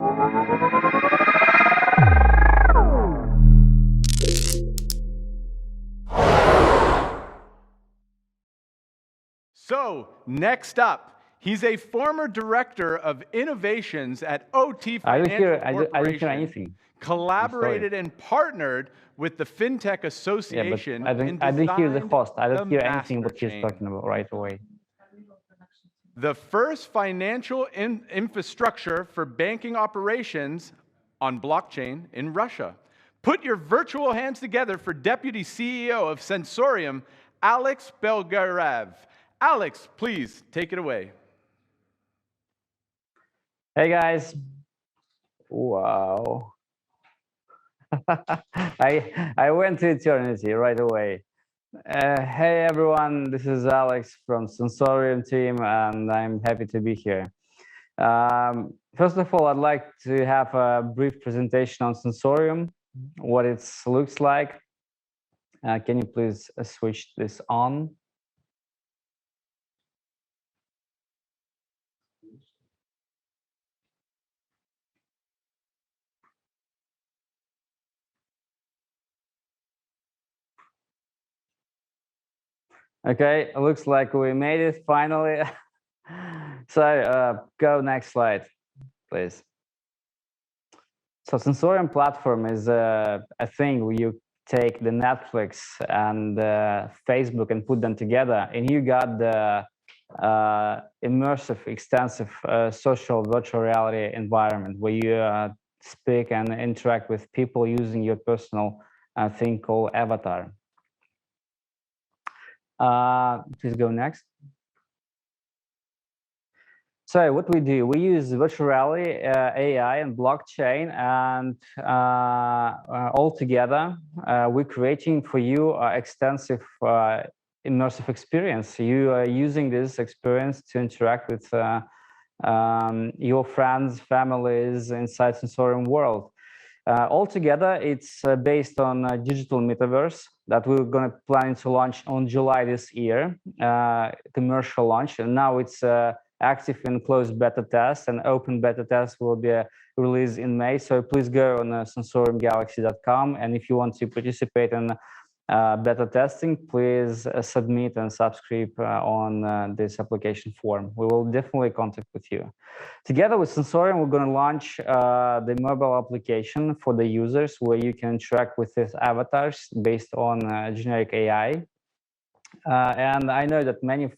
So, next up, he's a former director of innovations at OT Financial Corporation. I didn't hear anything. Collaborated and partnered with the FinTech Association. Yeah, but I didn't hear the host. I didn't hear anything what he's talking about right away. The first financial infrastructure for banking operations on blockchain in Russia. Put your virtual hands together for Deputy CEO of Sensorium, Alexey Blagirev. Alex, please take it away. Hey guys. Wow. I went to eternity right away. Hey everyone, this is Alex from Sensorium team, and I'm happy to be here. First of all, I'd like to have a brief presentation on Sensorium, what it looks like. Can you please switch this on? Okay, it looks like we made it finally. So go next slide, please. So Sensorium platform is a thing where you take the Netflix and Facebook and put them together, and you got the immersive, extensive social virtual reality environment where you speak and interact with people using your personal thing called avatar. Please go next. So what we do, we use virtual reality, AI, and blockchain, and all together, we're creating for you an extensive immersive experience. You are using this experience to interact with your friends, families inside Sensorium world. Altogether, it's based on a digital metaverse that we're going to plan to launch on July this year, commercial launch, and now it's active in closed beta test, and open beta test will be released in May. So please go on sensoriumgalaxy.com, and if you want to participate in beta testing, please submit and subscribe on this application form. We will definitely contact with you. Together with Sensorium, we're going to launch the mobile application for the users where you can interact with these avatars based on generic AI. And I know that many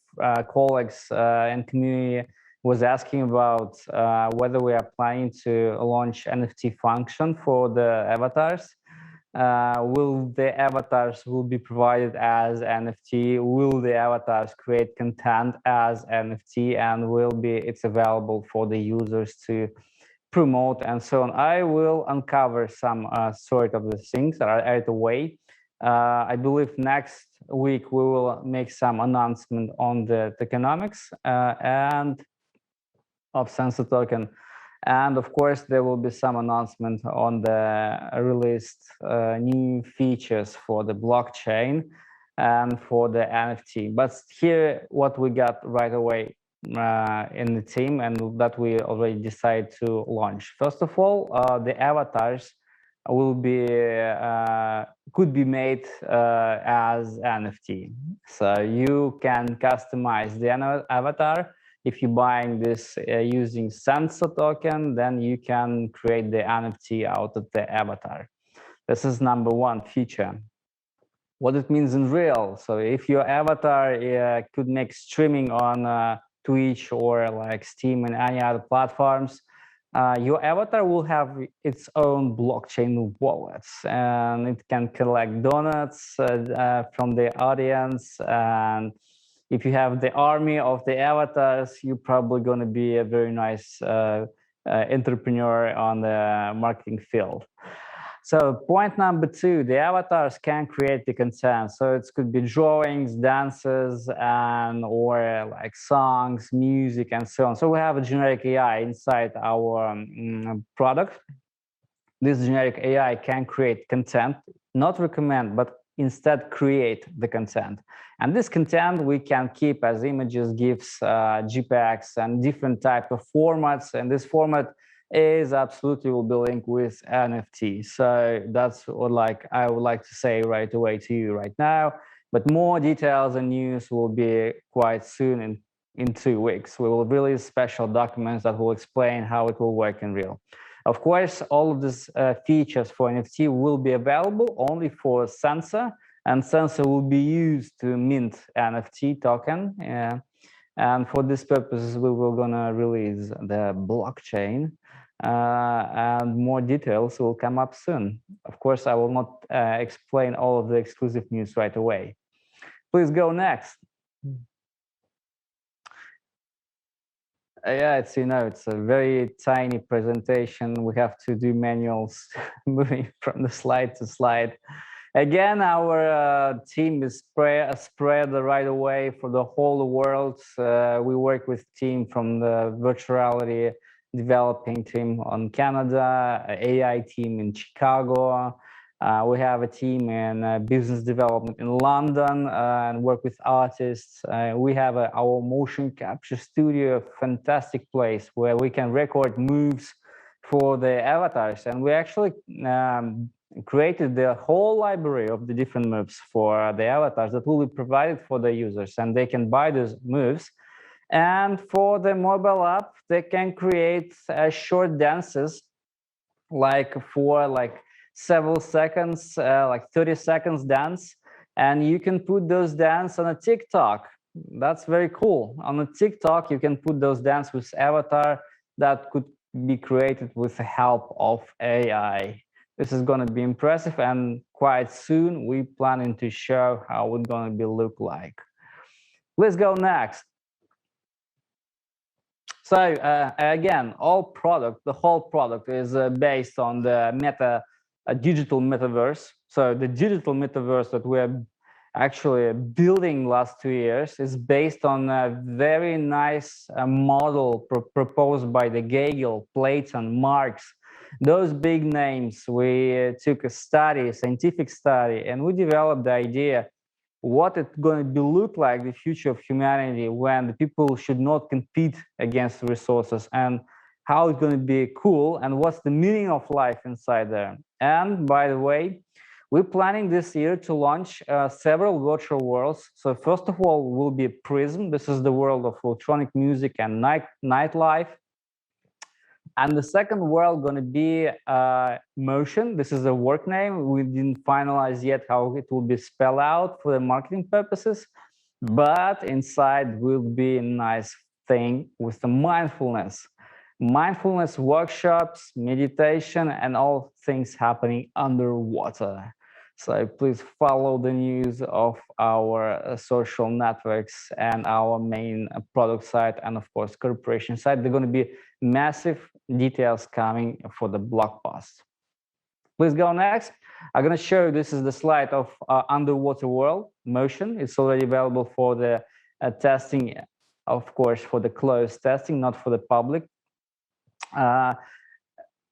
colleagues and community was asking about whether we are planning to launch NFT function for the avatars. Will the avatars will be provided as NFT? Will the avatars create content as NFT? And it's available for the users to promote and so on. I will uncover some sort of the things that are right away. I believe next week we will make some announcement on the tokenomics and of Sensor token. And of course, there will be some announcement on the released new features for the blockchain and for the NFT. But here, what we got right away in the team, and that we already decided to launch. First of all, the avatars will be could be made as NFT. So you can customize the avatar. If you're buying this using Sensor token, then you can create the NFT out of the avatar. This is number one feature. What it means in real. So if your avatar could make streaming on Twitch or like Steam and any other platforms, your avatar will have its own blockchain wallets, and it can collect donuts from the audience. And if you have the army of the avatars, you're probably going to be a very nice entrepreneur on the marketing field. So point number two, the avatars can create the content. So it could be drawings, dances, or like songs, music, and so on. So we have a generic AI inside our product. This generic AI can create content, not recommend, but instead create the content. And this content we can keep as images, GIFs, JPEGs, and different type of formats. And this format is absolutely will be linked with NFT. So that's what I would like to say right away to you right now. But more details and news will be quite soon in 2 weeks. We will release special documents that will explain how it will work in real. Of course, all of these features for NFT will be available only for Sensor, and Sensor will be used to mint NFT token. And for this purpose, we will gonna release the blockchain, and more details will come up soon. Of course, I will not explain all of the exclusive news right away. Please go next. Yeah, it's it's a very tiny presentation. We have to do manuals moving from the slide to slide. Again, our team is spread right away for the whole world. We work with team from the virtual reality developing team on Canada, AI team in Chicago. We have a team in business development in London and work with artists. We have our motion capture studio, a fantastic place where we can record moves for the avatars. And we actually created the whole library of the different moves for the avatars that will be provided for the users, and they can buy those moves. And for the mobile app, they can create short dances, for several seconds, like 30 seconds dance, and you can put those dance on a TikTok. That's very cool. On a TikTok, you can put those dance with avatar that could be created with the help of AI. This is going to be impressive, and quite soon we planning to show how it's going to be look like. Let's go next. So again, the whole product is based on the digital metaverse. So the digital metaverse that we're actually building last 2 years is based on a very nice model proposed by the Gagel, Platon, Marx. Those big names, we took a scientific study, and we developed the idea what it's going to be look like the future of humanity when the people should not compete against resources, and how it's going to be cool, and what's the meaning of life inside there. And by the way, we're planning this year to launch several virtual worlds. So first of all will be Prism. This is the world of electronic music and nightlife. And the second world going to be Motion. This is a work name. We didn't finalize yet how it will be spelled out for the marketing purposes, but inside will be a nice thing with the mindfulness workshops, meditation, and all things happening underwater. So please follow the news of our social networks and our main product site, and of course corporation site. They're going to be massive details coming for the blog post. Please go next. I'm going to show you, this is the slide of underwater world Motion. It's already available for the testing, of course, for the closed testing, not for the public.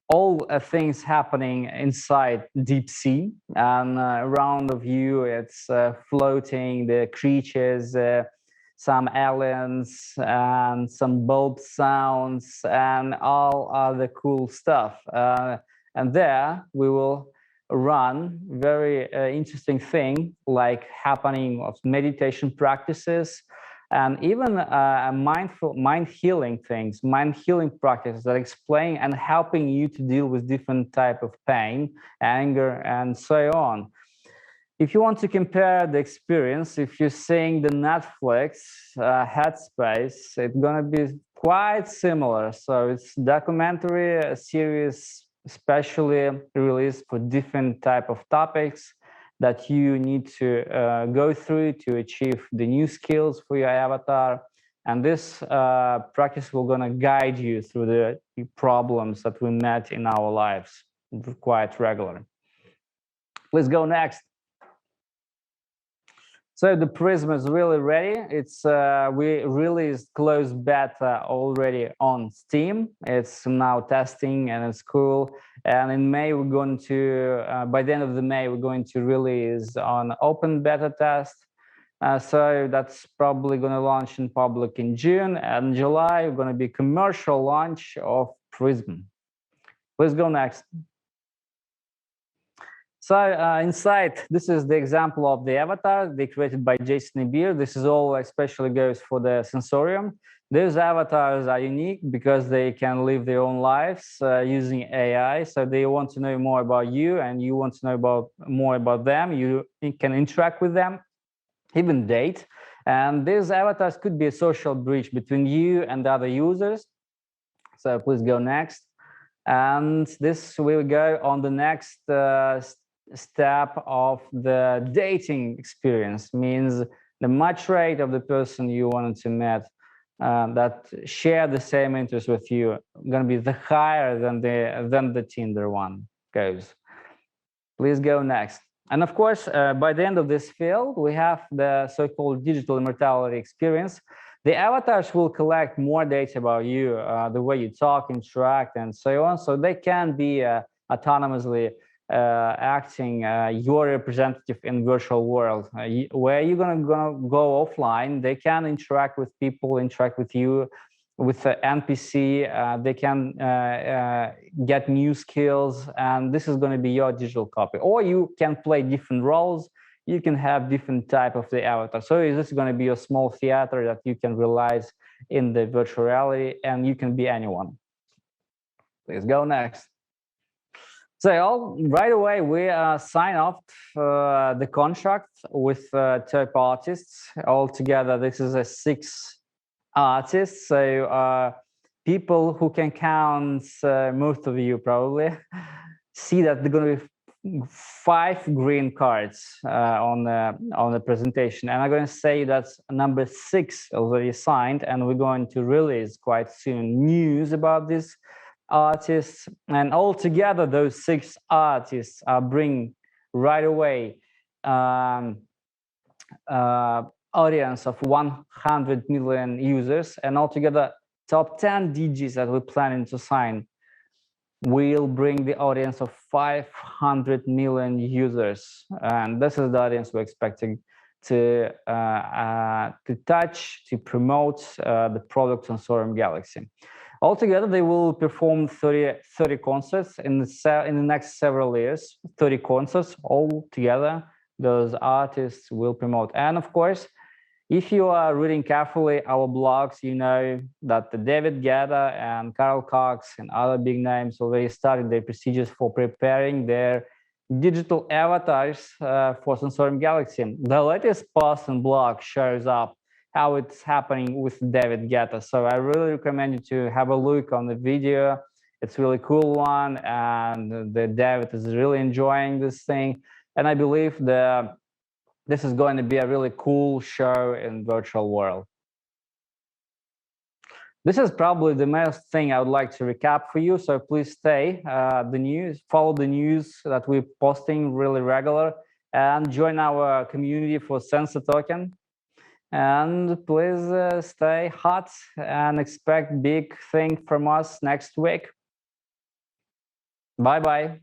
All things happening inside deep sea, and around of you it's floating, the creatures, some aliens, and some bulb sounds, and all other cool stuff. And there we will run very interesting thing like happening of meditation practices, and even mind healing practices that explain and helping you to deal with different type of pain, anger, and so on. If you want to compare the experience, if you're seeing the Netflix Headspace, it's gonna be quite similar. So it's documentary series, specially released for different type of topics that you need to go through to achieve the new skills for your avatar. And this practice will gonna guide you through the problems that we met in our lives quite regularly. Let's go next. So the Prism is really ready. It's we released closed beta already on Steam. It's now testing and it's cool. And in May we're going to, by the end of the May, we're going to release on open beta test. So that's probably going to launch in public in June, and in July we're going to be commercial launch of Prism. Please go next. So inside, this is the example of the avatar they created by Jason Beer. This is all especially goes for the sensorium. Those avatars are unique because they can live their own lives using AI. So they want to know more about you, and you want to know more about them. You can interact with them, even date. And these avatars could be a social bridge between you and the other users. So please go next. And this will go on the next step of the dating experience, means the match rate of the person you wanted to meet that share the same interests with you going to be the higher than the Tinder one goes. Please go next. And of course, by the end of this field, we have the so-called digital immortality experience. The avatars will collect more data about you, the way you talk, interact, and so on. So they can be autonomously acting your representative in virtual world. Where you're gonna go offline, they can interact with people, interact with you, with the NPC. They can get new skills, and this is going to be your digital copy. Or you can play different roles. You can have different type of the avatar. So this is going to be a small theater that you can realize in the virtual reality, and you can be anyone. Please go next. So right away, we sign off the contract with top artists. Altogether, this is a 6 artists. So people who can count, most of you probably see that they're going to be 5 green cards on the presentation, and I'm going to say that's number 6 already signed, and we're going to release quite soon news about this artists. And altogether, those 6 artists bring right away audience of 100 million users, and altogether top 10 DJs that we're planning to sign will bring the audience of 500 million users, and this is the audience we're expecting to touch, to promote the product on Sensorium Galaxy. Altogether, they will perform 30 concerts in the next several years. 30 concerts all together. Those artists will promote, and of course, if you are reading carefully our blogs, you know that the David Guetta and Carl Cox and other big names already started their procedures for preparing their digital avatars for Sensorium Galaxy. The latest post and blog shows up how it's happening with David Guetta. So I really recommend you to have a look on the video. It's a really cool one, and the David is really enjoying this thing. And I believe this is going to be a really cool show in virtual world. This is probably the most thing I would like to recap for you. So please stay the news, follow the news that we're posting really regular, and join our community for Sensor Token. And please stay hot and expect big thing from us next week. Bye-bye.